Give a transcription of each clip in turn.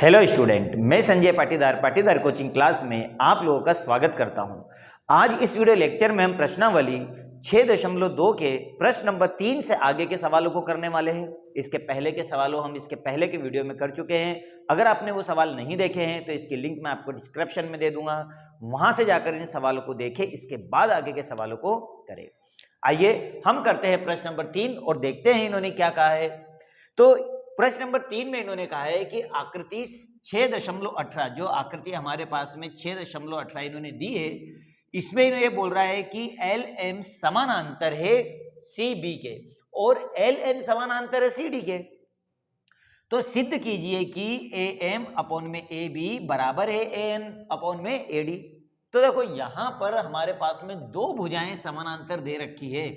Hello student, मैं Sanjay Patidar coaching class में आप लोगों का स्वागत करता हूं। आज इस वीडियो लेक्चर में हम प्रश्नावली 6.2 के प्रश्न नंबर 3 से आगे के सवालों को करने वाले हैं। इसके पहले के सवालों हम इसके पहले के वीडियो में कर चुके हैं। अगर आपने वो सवाल नहीं देखे हैं तो इसकी लिंक मैं आपको डिस्क्रिप्शन में दे दूंगा, वहां से जाकर इन सवालों को देखें, इसके बाद आगे के सवालों को करें। आइए हम करते हैं प्रश्न नंबर 3 और देखते हैं इन्होंने क्या कहा है। तो प्रश्न नंबर 3 में इन्होंने कहा है कि आकृति 6.18, जो आकृति हमारे पास में 6.18 इन्होंने दी है, इसमें इन्होंने ये बोल रहा है कि एल एम समानांतर है सी बी के और एल एन समानांतर है सी डी के। तो सिद्ध कीजिए कि ए एम अपॉन में ए बी बराबर है ए एन अपॉन में ए डी। तो देखो यहां पर हमारे पास में दो भुजाएं समानांतर दे रखी है।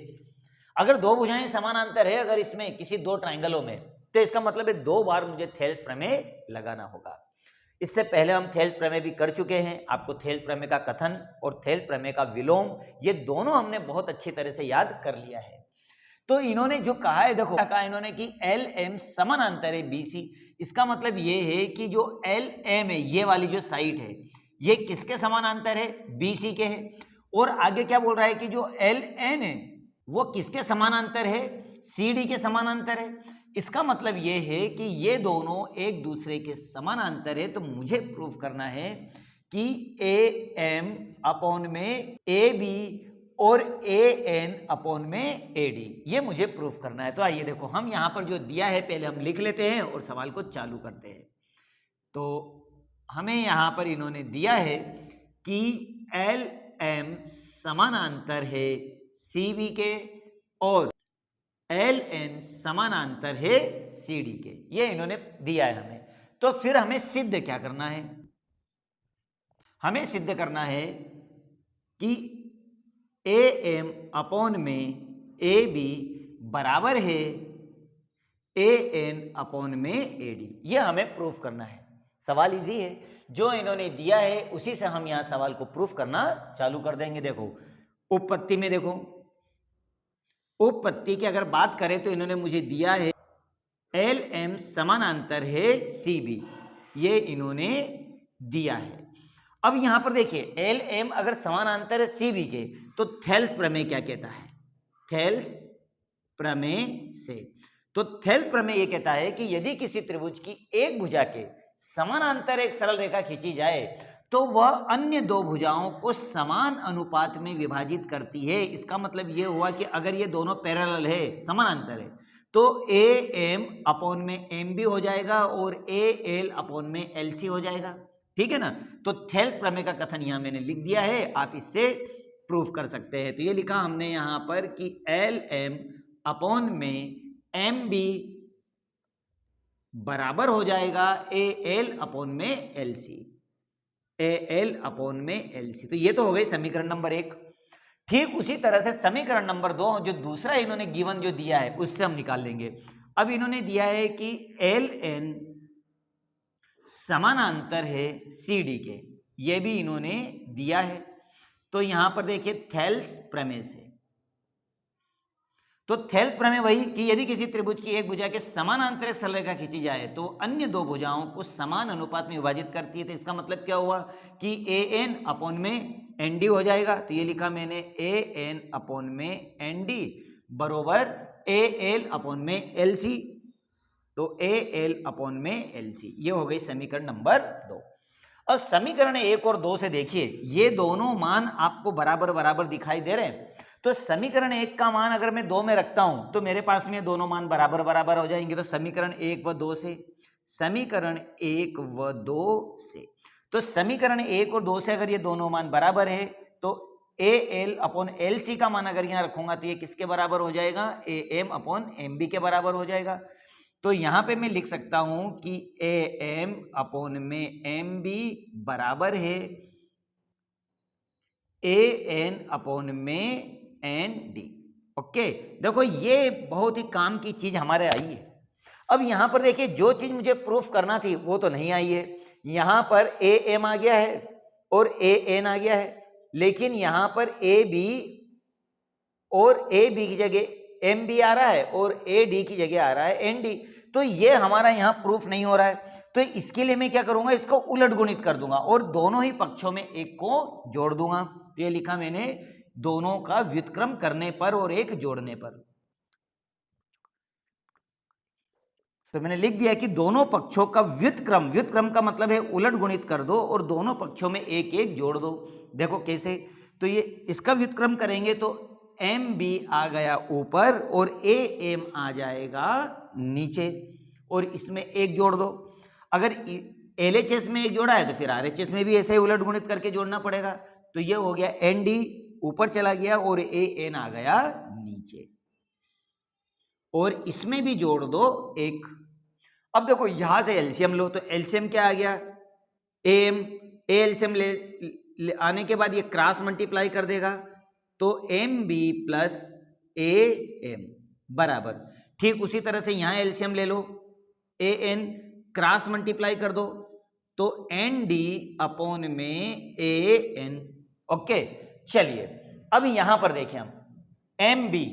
अगर दो भुजाएं समानांतर है, अगर इसमें किसी दो ट्राइंगलों में, तो इसका मतलब है दो बार मुझे थेल्स प्रमेय लगाना होगा। इससे पहले हम थेल्स प्रमेय भी कर चुके हैं। आपको थेल्स प्रमेय का कथन और थेल्स प्रमेय का विलोम, ये दोनों हमने बहुत अच्छी तरह से याद कर लिया है। तो इन्होंने जो कहा है, देखो क्या कहा इन्होंने कि एल एम समानांतर है बी सी। इसका मतलब ये है कि जो एल एम है, ये वाली जो साइड है, ये किसके समानांतर है? बी सी के है। और आगे क्या बोल रहा है कि जो एल एन है वो किसके समानांतर है? सी डी के समानांतर है। इसका मतलब ये है कि ये दोनों एक दूसरे के समानांतर है। तो मुझे प्रूफ करना है कि ए एम अपॉन में ए बी और ए एन अपॉन में ए डी, ये मुझे प्रूफ करना है। तो आइए देखो, हम यहां पर जो दिया है पहले हम लिख लेते हैं और सवाल को चालू करते हैं। तो हमें यहां पर इन्होंने दिया है कि एल एम समानांतर है सी बी के और एल एन समानांतर है सी डी के, ये इन्होंने दिया है हमें। तो फिर हमें सिद्ध क्या करना है? हमें सिद्ध करना है कि ए एम अपॉन में ए बी बराबर है ए एन अपॉन में ए डी, ये हमें प्रूफ करना है। सवाल इजी है, जो इन्होंने दिया है उसी से हम यहां सवाल को प्रूफ करना चालू कर देंगे। देखो उपपत्ति में, देखो उपपत्ति की अगर बात करें तो इन्होंने मुझे दिया है एल एम समानांतर है सी बी, ये इन्होंने दिया है। अब यहां पर देखिए एल एम अगर समानांतर है सी बी के, तो थेल्स प्रमेय क्या कहता है? थेल्स प्रमेय से, तो थेल्स प्रमेय ये कहता है कि यदि किसी त्रिभुज की एक भुजा के समानांतर एक सरल रेखा खींची जाए तो वह अन्य दो भुजाओं को समान अनुपात में विभाजित करती है। इसका मतलब यह हुआ कि अगर ये दोनों पैरेलल है, समानांतर है, तो ए एम अपॉन में एम बी हो जाएगा और ए एल अपॉन में एल सी हो जाएगा। ठीक है ना? तो थेल्स प्रमेय का कथन यहां मैंने लिख दिया है, आप इससे प्रूफ कर सकते हैं। तो ये लिखा हमने यहां पर कि एल एम अपॉन में एम बी बराबर हो जाएगा ए एल अपॉन में L C, A L upon में एल सी। तो ये तो हो गई समीकरण नंबर 1। ठीक उसी तरह से समीकरण नंबर 2, जो दूसरा इन्होंने गिवन जो दिया है, उससे हम निकाल लेंगे। अब इन्होंने दिया है कि एल एन समानांतर है सी डी के, ये भी इन्होंने दिया है। तो यहां पर देखिए थेल्स प्रमेय से, तो थेल्स प्रमेय वही कि यदि किसी त्रिभुज की एक भुजा के समानांतर एक सरल रेखा खींची जाए तो अन्य दो भुजाओं को समान अनुपात में विभाजित करती है। तो इसका मतलब क्या हुआ कि ए एन अपॉन में एन डी हो जाएगा। तो ये लिखा मैंने ए एन अपॉन में एन डी बरोबर ए एल अपॉन में एल सी। तो ए एल अपॉन में एल सी, ये हो गई समीकरण नंबर 2। और समीकरण 1 और 2 से देखिए, ये दोनों मान आपको बराबर बराबर दिखाई दे रहे हैं। तो समीकरण 1 का मान अगर मैं 2 में रखता हूं तो मेरे पास में दोनों मान बराबर बराबर हो जाएंगे। तो समीकरण 1 व 2 से, समीकरण 1 व 2 से, तो समीकरण 1 और 2 से अगर ये दोनों मान बराबर है तो A L upon L C का मान अगर यहां रखूंगा तो ये किसके बराबर हो जाएगा? A M upon M B के बराबर हो जाएगा। तो यहां पे मैं लिख सकता हूं कि ए एम अपॉन में एम बी बराबर है ए एन अपॉन में एन डी। ओके, देखो ये बहुत ही काम की चीज हमारे आई है। अब यहां पर देखिए, जो चीज मुझे प्रूफ करना थी वो तो नहीं आई है। यहां पर ए एम आ गया है और ए एन आ गया है, लेकिन यहां पर ए बी और ए बी की जगह एम बी आ रहा है और ए डी की जगह आ रहा है एन डी। तो ये हमारा यहां प्रूफ नहीं हो रहा है। तो इसके लिए मैं क्या करूंगा, इसको उलट गुणित कर दूंगा और दोनों ही पक्षों में एक को जोड़ दूंगा। तो ये लिखा मैंने दोनों का व्युत्क्रम करने पर और एक जोड़ने पर। तो मैंने लिख दिया कि दोनों पक्षों का व्युत्क्रम, व्युत्क्रम का मतलब है उलट गुणित कर दो और दोनों पक्षों में एक एक जोड़ दो। देखो कैसे, तो ये इसका व्युत्क्रम करेंगे तो एम बी आ गया ऊपर और ए एम आ जाएगा नीचे और इसमें एक जोड़ दो। अगर एलएचएस में एक जोड़ा है तो फिर आरएचएस में भी ऐसे ही उलट गुणित करके जोड़ना पड़ेगा। तो ये हो गया एन डी ऊपर चला गया और ए एन आ गया नीचे और इसमें भी जोड़ दो एक। अब देखो यहां से एलसीएम लो तो एलसीएम क्या आ गया, एम, ए एलसीएम ले आने के बाद ये क्रॉस मल्टीप्लाई कर देगा तो M B plus A M बराबर। ठीक उसी तरह से यहां एलसीएम ले लो, ए एन क्रॉस मल्टीप्लाई कर दो तो एन डी अपॉन में ए एन। ओके, चलिए अब यहां पर देखें हम एम बी,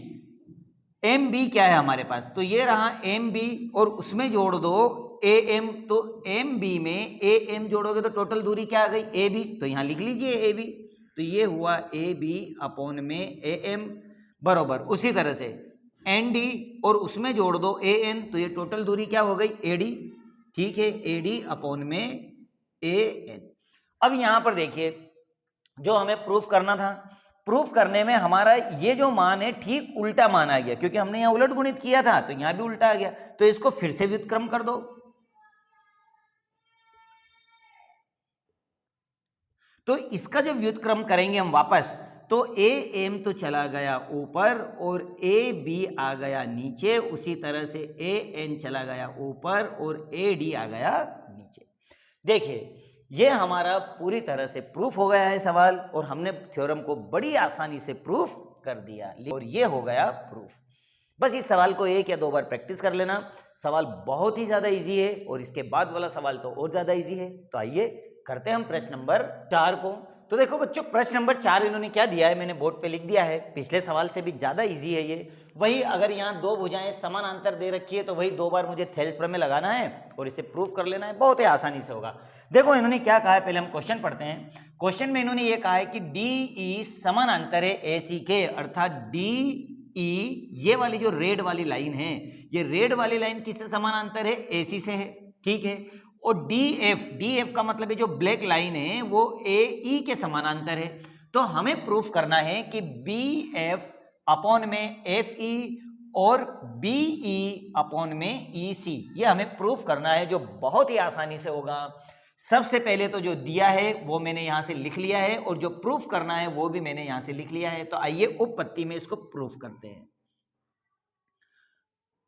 एम बी क्या है हमारे पास, तो ये रहा एम बी और उसमें जोड़ दो ए एम। तो एम बी में ए एम जोड़ोगे तो टोटल दूरी क्या आ गई, ए बी। तो यहां लिख लीजिए ए बी, तो ये हुआ ए बी अपॉन में ए एम बराबर। उसी तरह से एन डी और उसमें जोड़ दो ए एन, तो ये टोटल दूरी क्या हो गई, ए डी। ठीक है, ए डी अपॉन में ए एन। अब यहां पर देखिए जो हमें प्रूफ करना था, प्रूफ करने में हमारा ये जो मान है ठीक उल्टा मान आ गया, क्योंकि हमने यहां उलट गुणित किया था तो यहां भी उल्टा आ गया। तो इसको फिर से व्युत्क्रम कर दो। तो इसका जब व्युत्क्रम करेंगे हम वापस तो ए एम तो चला गया ऊपर और ए बी आ गया नीचे, उसी तरह से ए एन चला गया ऊपर और ए डी आ गया नीचे। देखिए ये हमारा पूरी तरह से प्रूफ हो गया है सवाल और हमने थ्योरम को बड़ी आसानी से प्रूफ कर दिया और ये हो गया प्रूफ। बस इस सवाल को एक या दो बार प्रैक्टिस कर लेना, सवाल बहुत ही ज़्यादा इजी है और इसके बाद वाला सवाल तो और ज़्यादा इजी है। तो आइए करते हैं हम प्रश्न नंबर 4 को। तो देखो बच्चों प्रश्न नंबर 4 इन्होंने क्या दिया है, मैंने बोर्ड पे लिख दिया है, पिछले सवाल से भी ज़्यादा इजी है ये। वही अगर यहाँ दो भुजाएं समानांतर दे रखी है तो वही दो बार मुझे थेल्स प्रमेय लगाना है और इसे प्रूफ कर लेना है, बहुत ही आसानी से होगा। देखो इन्होंने क्या कहा है, पहले हम क्वेश्चन पढ़ते हैं। क्वेश्चन में इन्होंने ये कहा है कि डी ई समानांतर है ए सी के, अर्थात डी ई ये वाली जो रेड वाली लाइन है, ये रेड वाली लाइन किससे समानांतर है, ए सी से है। ठीक है, और डी एफ का मतलब है जो ब्लैक लाइन है वो ए ई के समानांतर है। तो हमें प्रूफ करना है कि बी एफ अपॉन में एफ ई और बी ई अपॉन में ई सी, ये हमें प्रूफ करना है, जो बहुत ही आसानी से होगा। सबसे पहले तो जो दिया है वो मैंने यहां से लिख लिया है और जो प्रूफ करना है वो भी मैंने यहां से लिख लिया है। तो आइए उपपत्ति में इसको प्रूफ करते हैं।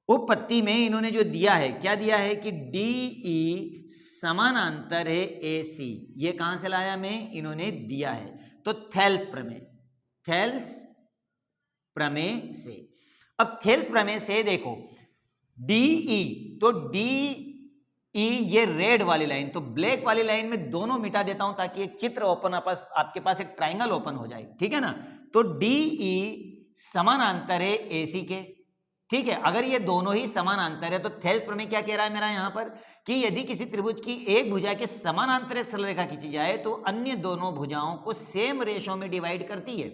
उपपत्ति में इन्होंने जो दिया है, क्या दिया है कि डी ई समानांतर है ए सी, ये कहां से लाया मैं, इन्होंने दिया है। तो थेल्स प्रमेय, थेल्स प्रमेय से। अब थेल्स प्रमेय से देखो डी ई, तो डी ई ये रेड वाली लाइन, तो ब्लैक वाली लाइन में दोनों मिटा देता हूं ताकि एक चित्र ओपन आपके पास एक ट्राइंगल ओपन हो जाए। ठीक है ना, तो डी ई समानांतर है ए सी के। ठीक है, अगर ये दोनों ही समानांतर है तो थेल्स प्रमेय क्या कह रहा है मेरा यहां पर कि यदि किसी त्रिभुज की एक भुजा के समानांतर एक सरल रेखा खींची जाए तो अन्य दोनों भुजाओं को सेम रेशो में डिवाइड करती है।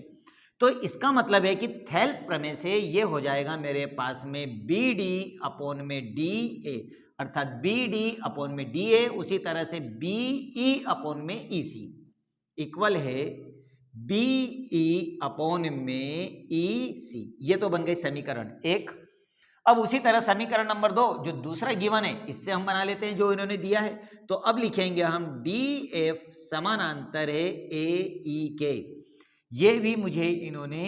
तो इसका मतलब है कि थेल्स प्रमेय से ये हो जाएगा मेरे पास में बी डी अपॉन में डी ए, अर्थात बी डी अपॉन में डी ए, उसी तरह से बी ई अपॉन में ई सी इक्वल है बी ई अपॉन में ई सी। ये तो बन गई समीकरण 1। अब उसी तरह समीकरण नंबर 2 जो दूसरा गिवन है इससे हम बना लेते हैं जो इन्होंने दिया है। तो अब लिखेंगे हम डी एफ समानांतर है ए ई के, ये भी मुझे इन्होंने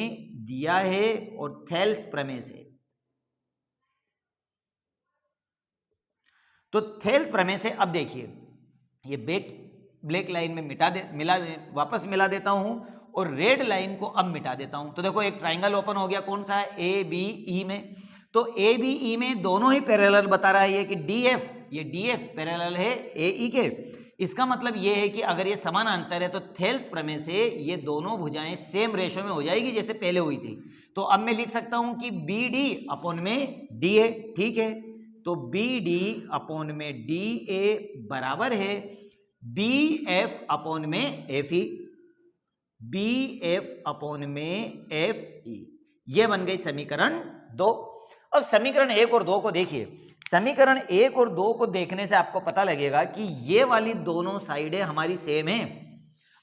दिया है और थेल्स प्रमेय से। तो थेल्स प्रमेय से अब देखिए ये ब्लैक लाइन में वापस मिला देता हूं और रेड लाइन को अब मिटा देता हूं। तो देखो एक ट्राइंगल ओपन हो गया, कौन सा है, ए बी ई में। तो ए बी ई में दोनों ही पैरेलल बता रहा है ये कि डी एफ, ये डी एफ पैरेलल है ए ई के। इसका मतलब ये है कि अगर ये समानांतर है तो थेल्स प्रमेय से ये दोनों भुजाएं सेम रेशो में हो जाएगी जैसे पहले हुई थी। तो अब मैं लिख सकता हूं कि बी डी अपॉन में डी ए। ठीक है, तो बी डी अपॉन में डी ए बराबर है बी एफ अपॉन में F E, B F upon में एफ ई। ये बन गई समीकरण 2। अब समीकरण 1 और 2 को देखिए। समीकरण 1 और 2 को देखने से आपको पता लगेगा कि ये वाली दोनों साइडें हमारी सेम है।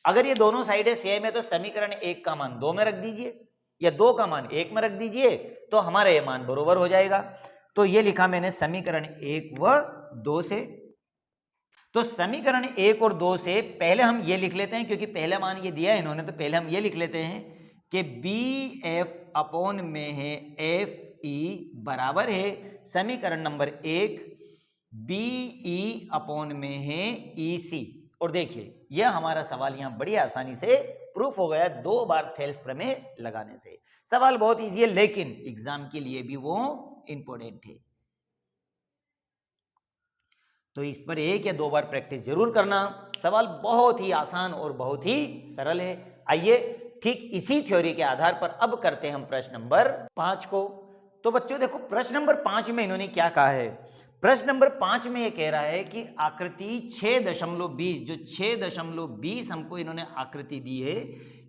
अगर ये दोनों साइडें सेम है तो समीकरण 1 का मान 2 में रख दीजिए या 2 का मान 1 में रख दीजिए, तो हमारा ये मान बराबर हो जाएगा। तो ये लिखा मैंने समीकरण 1 व 2 से। तो समीकरण 1 और 2 से पहले हम ये लिख लेते हैं, क्योंकि पहले मान ये दिया है इन्होंने, तो पहले हम ये लिख लेते हैं कि बी एफ अपॉन में है एफ ई बराबर है समीकरण नंबर 1 बी ई अपॉन में है ई सी। और देखिए यह हमारा सवाल यहां बड़ी आसानी से प्रूफ हो गया 2 बार थेल्स प्रमेय लगाने से। सवाल बहुत इजी है, लेकिन एग्जाम के लिए भी वो इंपॉर्टेंट है, तो इस पर 1 या 2 बार प्रैक्टिस जरूर करना। सवाल बहुत ही आसान और बहुत ही सरल है। आइए ठीक इसी थ्योरी के आधार पर अब करते हैं हम प्रश्न नंबर 5 को। तो बच्चों देखो प्रश्न नंबर 5 में इन्होंने क्या कहा है। प्रश्न नंबर 5 में ये कह रहा है कि आकृति 6.20, जो 6.20 हमको इन्होंने आकृति दी है,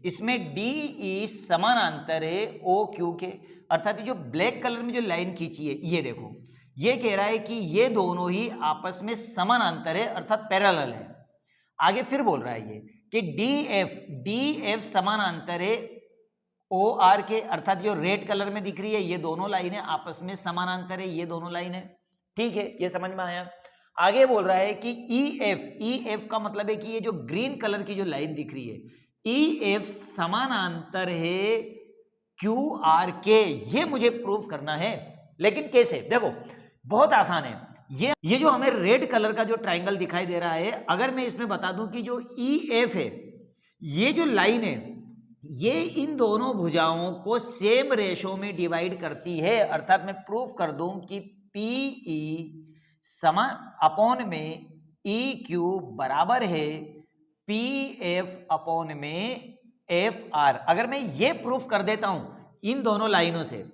इसमें डी ई समानांतर है ओ क्यू के। अर्थात जो ब्लैक कलर में जो लाइन खींची है, ये देखो, ये कह रहा है कि ये दोनों ही आपस में समानांतर है, अर्थात पैरेलल है। आगे फिर बोल रहा है ये कि डी एफ समानांतर है ओ आर के, अर्थात जो रेड कलर में दिख रही है ये दोनों लाइनें आपस में समानांतर है, ये दोनों लाइनें। ठीक है, ये समझ में आया। आगे बोल रहा है कि ई एफ का मतलब है कि ये जो ग्रीन कलर की जो लाइन दिख रही है, ई एफ समानांतर है क्यू आर के। ये मुझे प्रूफ करना है, लेकिन कैसे? देखो बहुत आसान है। ये जो हमें रेड कलर का जो ट्राइंगल दिखाई दे रहा है, अगर मैं इसमें बता दूं कि जो ई एफ है, ये जो लाइन है, ये इन दोनों भुजाओं को सेम रेशो में डिवाइड करती है। अर्थात मैं प्रूफ कर दूं कि पी ई समान अपॉन में ई क्यू बराबर है पी एफ अपॉन में एफ आर। अगर मैं ये प्रूफ कर देता हूं इन दोनों लाइनों से,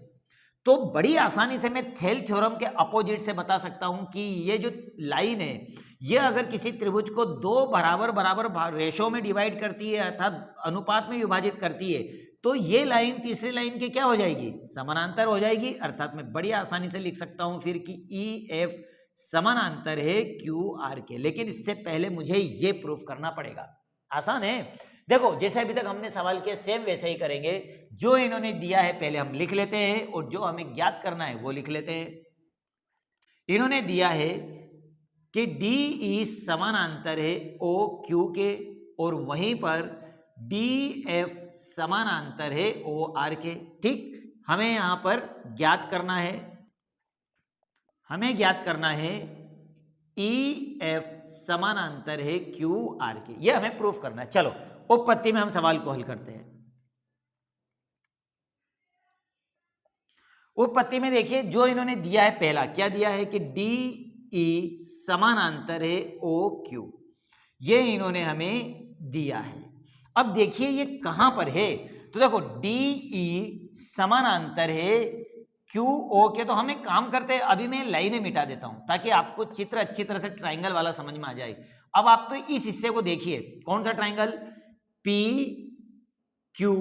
तो बड़ी आसानी से मैं थेल थ्योरम के अपोजिट से बता सकता हूं कि ये जो लाइन है, ये अगर किसी त्रिभुज को 2 बराबर रेशो में डिवाइड करती है, अर्थात अनुपात में विभाजित करती है, तो ये लाइन तीसरी लाइन के क्या हो जाएगी? समानांतर हो जाएगी। अर्थात मैं बड़ी आसानी से लिख सकता हूं फिर कि ई एफ समानांतर है क्यू आर के। लेकिन इससे पहले मुझे ये प्रूफ करना पड़ेगा। आसान है। देखो जैसे अभी तक हमने सवाल किया, सेम वैसे ही करेंगे। जो इन्होंने दिया है पहले हम लिख लेते हैं, और जो हमें ज्ञात करना है वो लिख लेते हैं। इन्होंने दिया है कि डी ई समानांतर है ओ क्यू के, और वहीं पर डी एफ समानांतर है ओ आर के। ठीक, हमें यहां पर ज्ञात करना है, हमें ज्ञात करना है ई एफ समानांतर है क्यू आर के। ये हमें प्रूफ करना है। चलो उपपत्ति में हम सवाल को हल करते हैं। उपपत्ति में देखिए जो इन्होंने दिया है, पहला क्या दिया है कि डी ई समानांतर है ओ क्यू, ये इन्होंने हमें दिया है। अब देखिए ये कहां पर है, तो देखो डी ई समानांतर है क्यू ओ के। तो हम एक काम करते हैं, अभी मैं लाइनें मिटा देता हूं ताकि आपको चित्र अच्छी तरह से ट्राइंगल वाला समझ में आ जाए। अब आप तो इस हिस्से को देखिए, कौन सा ट्राइंगल? पी क्यू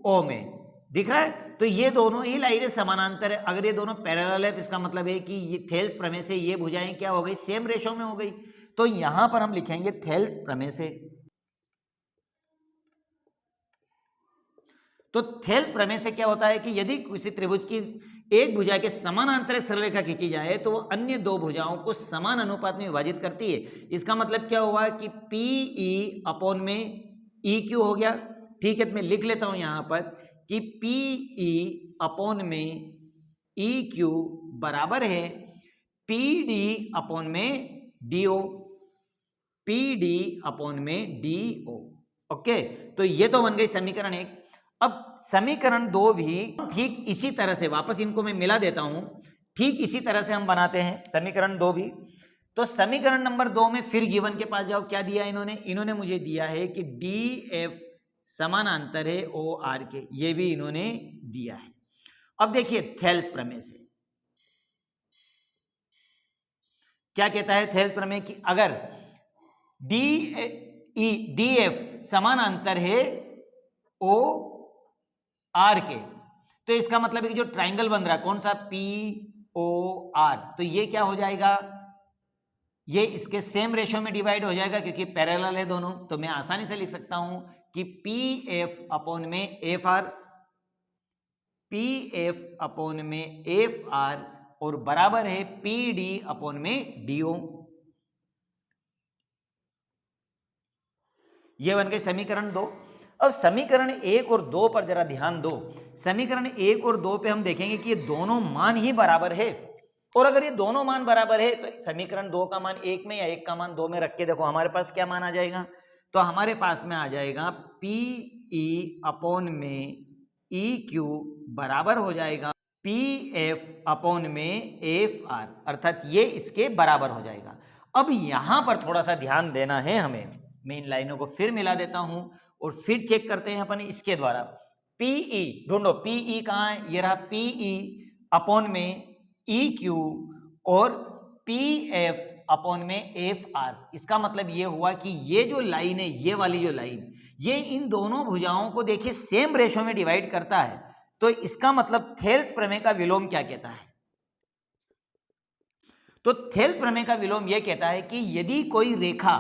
ओ में दिख रहा है। तो ये दोनों ही लाइनें समानांतर है। अगर ये दोनों पैरेलल है तो इसका मतलब है कि ये थेल्स प्रमेय से ये भुजाएं क्या हो गई? सेम रेशो में हो गई। तो यहां पर हम लिखेंगे थेल्स प्रमेय से। तो थेल्स प्रमेय से क्या होता है कि यदि किसी त्रिभुज की एक भुजा के समानांतर एक सरल रेखा खींची जाए तो वो अन्य दो भुजाओं को समान अनुपात में विभाजित करती है। इसका मतलब क्या हुआ कि पी ई अपॉन में ई क्यू हो गया। ठीक है, तो मैं लिख लेता हूं यहां पर कि पी ई अपॉन में ई क्यू बराबर है पी डी अपॉन में D O, P D upon में डी ओ। ओके, तो ये तो बन गई समीकरण 1। अब समीकरण 2 भी ठीक इसी तरह से, वापस इनको मैं मिला देता हूं, ठीक इसी तरह से हम बनाते हैं समीकरण 2 भी। तो समीकरण नंबर 2 में फिर गिवन के पास जाओ। क्या दिया इन्होंने मुझे दिया है कि डी एफ समानांतर है ओ आर के, ये भी इन्होंने दिया है। अब देखिए थेल्स प्रमेय से, क्या कहता है थेल्स प्रमेय की अगर डी एफ समानांतर है ओ आर के, तो इसका मतलब है कि जो ट्राइंगल बन रहा है कौन सा, पी ओ आर, तो ये क्या हो जाएगा, ये इसके सेम रेशियो में डिवाइड हो जाएगा क्योंकि पैरेलल है दोनों। तो मैं आसानी से लिख सकता हूं कि पी एफ अपॉन में F R, P F upon में एफ आर और बराबर है पी डी अपॉन में डीओ। ये बन गए समीकरण 2। अब समीकरण 1 और 2 पर जरा ध्यान दो। समीकरण 1 और 2 पे हम देखेंगे कि ये दोनों मान ही बराबर है, और अगर ये दोनों मान बराबर है तो समीकरण 2 का मान 1 में या 1 का मान 2 में रख के देखो हमारे पास क्या मान आ जाएगा। तो हमारे पास में आ जाएगा पी ई अपॉन में ई क्यू बराबर हो जाएगा पी एफ अपॉन में एफ आर, अर्थात ये इसके बराबर हो जाएगा। अब यहां पर थोड़ा सा ध्यान देना है हमें, मैं इन लाइनों को फिर मिला देता हूं और फिर चेक करते हैं अपन इसके द्वारा। पीई ढूंढो, पीई कहां है, ये रहा पीई अपॉन में ई क्यू और पी एफ अपॉन में एफ आर। इसका मतलब ये हुआ कि ये जो लाइन है, ये वाली जो लाइन, ये इन दोनों भुजाओं को देखिए सेम रेशो में डिवाइड करता है। तो इसका मतलब थेल्स प्रमेय का विलोम क्या कहता है, तो थेल्स प्रमेय का विलोम यह कहता है कि यदि कोई रेखा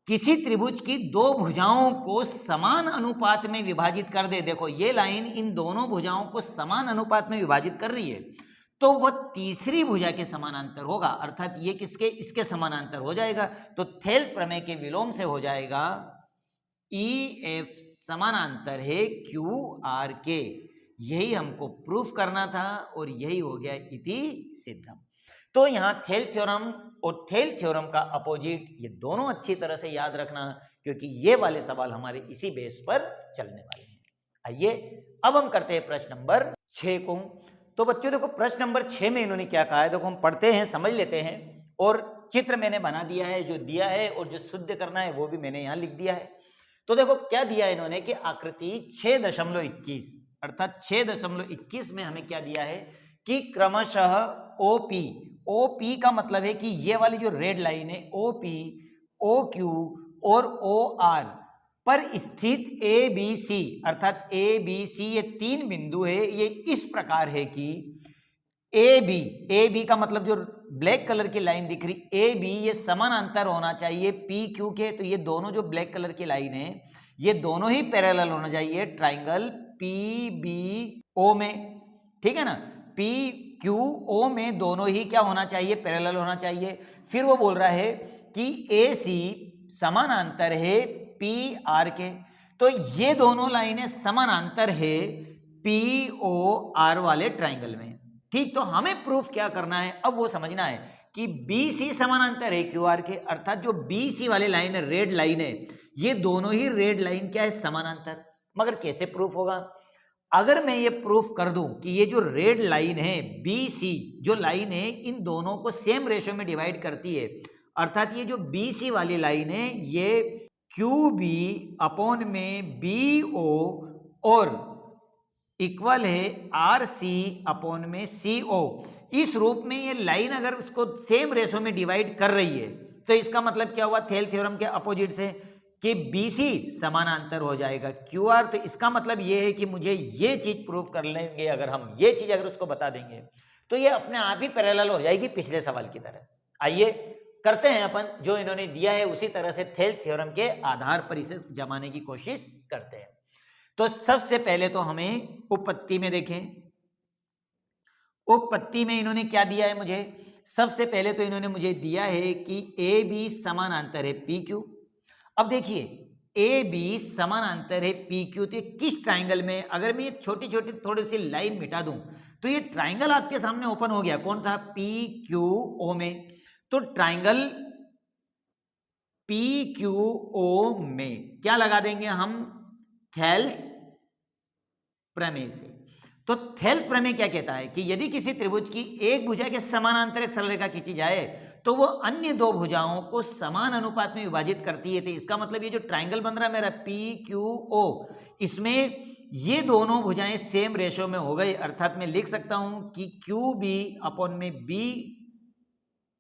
किसी त्रिभुज की दो भुजाओं को समान अनुपात में विभाजित कर दे, देखो ये लाइन इन दोनों भुजाओं को समान अनुपात में विभाजित कर रही है, तो वह तीसरी भुजा के समानांतर होगा, अर्थात ये किसके, इसके समानांतर हो जाएगा। तो थेल्स प्रमेय के विलोम से हो जाएगा ई एफ समानांतर है क्यू आर के। यही हमको प्रूफ करना था और यही हो गया इति सिद्धम। तो यहां थेल्स थ्योरम और थेल्स थ्योरम का अपोजिट, ये दोनों अच्छी तरह से याद रखना क्योंकि ये वाले सवाल हमारे इसी बेस पर चलने वाले हैं। आइए अब हम करते हैं प्रश्न नंबर 6 को। तो बच्चों देखो प्रश्न नंबर 6 में इन्होंने क्या कहा है, देखो हम पढ़ते हैं, समझ लेते हैं, और चित्र मैंने बना दिया है जो दिया है, और जो शुद्ध करना है वो भी मैंने यहां लिख दिया है। तो देखो क्या दिया है इन्होंने कि आकृति 6.21 अर्थात 6.21 में हमें क्या दिया है कि क्रमशः ओपी, ओपी का मतलब है कि ये वाली जो रेड लाइन है ओपी, ओ क्यू और ओ आर पर स्थित ए बी सी, अर्थात ए बी सी ये तीन बिंदु है, ये इस प्रकार है कि ए बी का मतलब जो ब्लैक कलर की लाइन दिख रही ए बी, ये समानांतर होना चाहिए पी क्यू के। तो ये दोनों जो ब्लैक कलर की लाइन है ये दोनों ही पैरेलल होना चाहिए ट्राइंगल पी बी ओ में, ठीक है ना, पी क्यू ओ में दोनों ही क्या होना चाहिए, पैरेलल होना चाहिए। फिर वो बोल रहा है कि ए सी समानांतर है पी आर के, तो ये दोनों लाइनें समानांतर है पी ओ आर वाले ट्राइंगल में, ठीक। तो हमें प्रूफ क्या करना है, अब वो समझना है कि बी सी समानांतर है क्यू आर के, अर्थात जो बी सी वाली लाइन है, रेड लाइन है, ये दोनों ही रेड लाइन क्या है, समानांतर। मगर कैसे प्रूफ होगा, अगर मैं ये प्रूफ कर दूं कि ये जो रेड लाइन है बी सी जो लाइन है इन दोनों को सेम रेशियो में डिवाइड करती है, अर्थात ये जो बी सी वाली लाइन है ये क्यू बी अपॉन में बी ओ और इक्वल है आर सी अपॉन में सी ओ, इस रूप में ये लाइन अगर उसको सेम रेशो में डिवाइड कर रही है तो इसका मतलब क्या हुआ, थेल्स थ्योरम के अपोजिट से कि BC समानांतर हो जाएगा QR। तो इसका मतलब ये है कि मुझे ये चीज प्रूफ कर लेंगे, अगर हम ये चीज अगर उसको बता देंगे तो ये अपने आप ही पैरेलल हो जाएगी पिछले सवाल की तरह। आइए करते हैं अपन जो इन्होंने दिया है उसी तरह से थेल्स थ्योरम के आधार पर इसे जमाने की कोशिश करते हैं। तो सबसे पहले तो हमें उपपत्ति में देखें, उपपत्ति में इन्होंने क्या दिया है मुझे, सबसे पहले तो इन्होंने मुझे दिया है कि ए बी समानांतर है पी क्यू। अब देखिए ए बी समानांतर है पी क्यू, तो किस ट्राइंगल में, अगर मैं ये छोटी छोटी थोड़ी सी लाइन मिटा दूं तो ये ट्राइंगल आपके सामने ओपन हो गया, कौन सा, पी क्यू ओ में। तो ट्राइंगल पी क्यू ओ में क्या लगा देंगे हम, थेल्स प्रमेय से। तो थेल्स प्रमेय क्या कहता है कि यदि किसी त्रिभुज की एक भुजा के समानांतर एक सरल रेखा खींची जाए तो वो अन्य दो भुजाओं को समान अनुपात में विभाजित करती है। तो इसका मतलब ये जो ट्राइंगल बन रहा है मेरा पी क्यू ओ, इसमें ये दोनों भुजाएं सेम रेशो में हो गई, अर्थात मैं लिख सकता हूं कि क्यू बी अपॉन में बी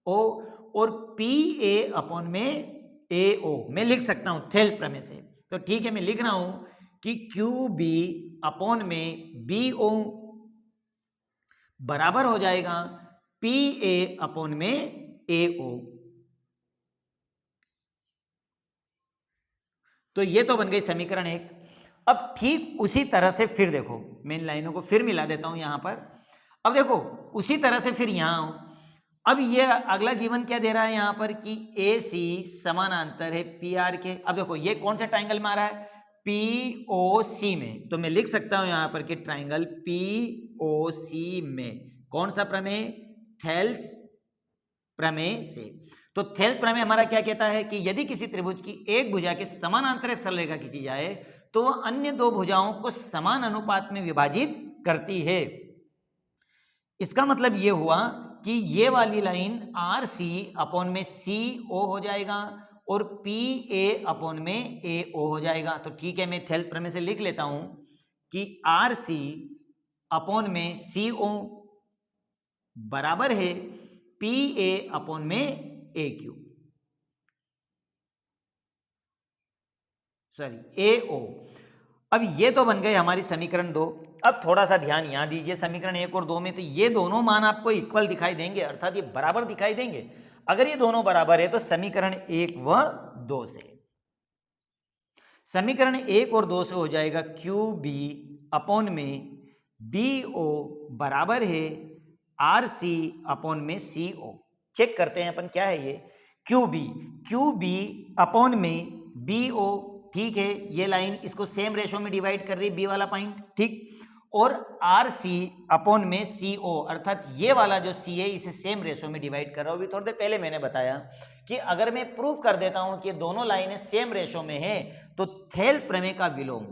ओ, और पी ए अपॉन में ए ओ मैं लिख सकता हूं थेल्स प्रमेय से। तो ठीक है, मैं लिख रहा हूं कि क्यू बी अपॉन में बी ओ बराबर हो जाएगा पी ए अपॉन में ए ओ। तो ये तो बन गई समीकरण 1। अब ठीक उसी तरह से फिर देखो, मैं इन लाइनों को फिर मिला देता हूं यहां पर। अब देखो उसी तरह से फिर यहां आओ। अब ये अगला जीवन क्या दे रहा है यहां पर कि ए सी समानांतर है पी आर के। अब देखो ये कौन सा ट्राइंगल में आ रहा है, पी ओ सी में। तो मैं लिख सकता हूं यहां पर कि ट्राइंगल पी ओ सी में कौन सा प्रमेय, थेल्स प्रमेय से। तो थेल्स प्रमेय हमारा क्या कहता है कि यदि किसी त्रिभुज की एक भुजा के समानांतर एक सरल रेखा खींची जाए तो वह अन्य दो भुजाओं को समान अनुपात में विभाजित करती है। इसका मतलब यह हुआ कि ये वाली लाइन आर सी अपॉन में सी ओ हो जाएगा और पी ए अपॉन में ए ओ हो जाएगा। तो ठीक है, मैं थेल्स प्रमेय से लिख लेता हूं कि आर सी अपॉन में सी ओ बराबर है पी ए अपॉन में ए क्यू, सॉरी ए ओ। अब ये तो बन गए हमारी समीकरण 2। अब थोड़ा सा ध्यान यहां दीजिए, समीकरण 1 और 2 में तो ये दोनों मान आपको इक्वल दिखाई देंगे, अर्थात ये बराबर दिखाई देंगे। अगर ये दोनों बराबर है तो समीकरण 1 व 2 से, समीकरण 1 और 2 से हो जाएगा क्यू बी अपॉन में बी ओ बराबर है आर सी अपॉन में सी ओ। चेक करते हैं अपन क्या है ये, क्यू बी अपॉन में बी ओ। ठीक है, ये लाइन इसको सेम रेशो में डिवाइड कर रही, बी वाला पॉइंट, ठीक। और आर सी अपॉन में सी ओ, अर्थात ये वाला जो सी है इसे सेम रेशो में डिवाइड कर रहा हूं। अभी थोड़ी देर पहले मैंने बताया कि अगर मैं प्रूफ कर देता हूं कि दोनों लाइनें सेम रेशो में है तो थेल्स प्रमेय का विलोम,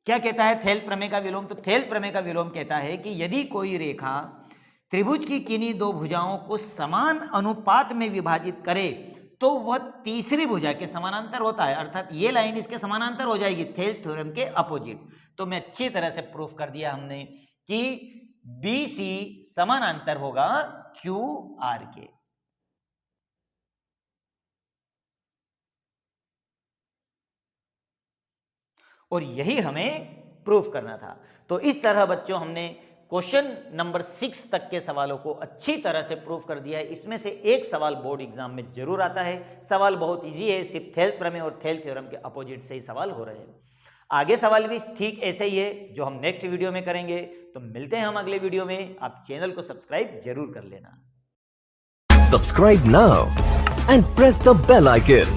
क्या कहता है थेल्स प्रमेय का विलोम? तो थेल्स प्रमेय का विलोम कहता है कि यदि कोई रेखा त्रिभुज की किन्हीं दो भुजाओं को समान अनुपात में विभाजित करे तो वह तीसरी भुजा के समानांतर होता है, अर्थात ये लाइन इसके समानांतर हो जाएगी, थेल्स थ्योरम के अपोजिट। तो मैं अच्छी तरह से प्रूफ कर दिया हमने कि बी सी समानांतर होगा क्यू आर के। और यही हमें प्रूफ करना था। तो इस तरह बच्चों हमने क्वेश्चन नंबर 6 तक के सवालों को अच्छी तरह से प्रूफ कर दिया है। इसमें से एक सवाल बोर्ड एग्जाम में जरूर आता है। सवाल बहुत इजी है, सिर्फ थेल्स प्रमेय और थेल्स थ्योरम के अपोजिट से ही सवाल हो रहे हैं। आगे सवाल भी ठीक ऐसे ही है जो हम नेक्स्ट वीडियो में करेंगे। तो मिलते हैं हम अगले वीडियो में। आप चैनल को सब्सक्राइब जरूर कर लेना। Subscribe now and press the bell icon.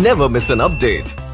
Never miss an update.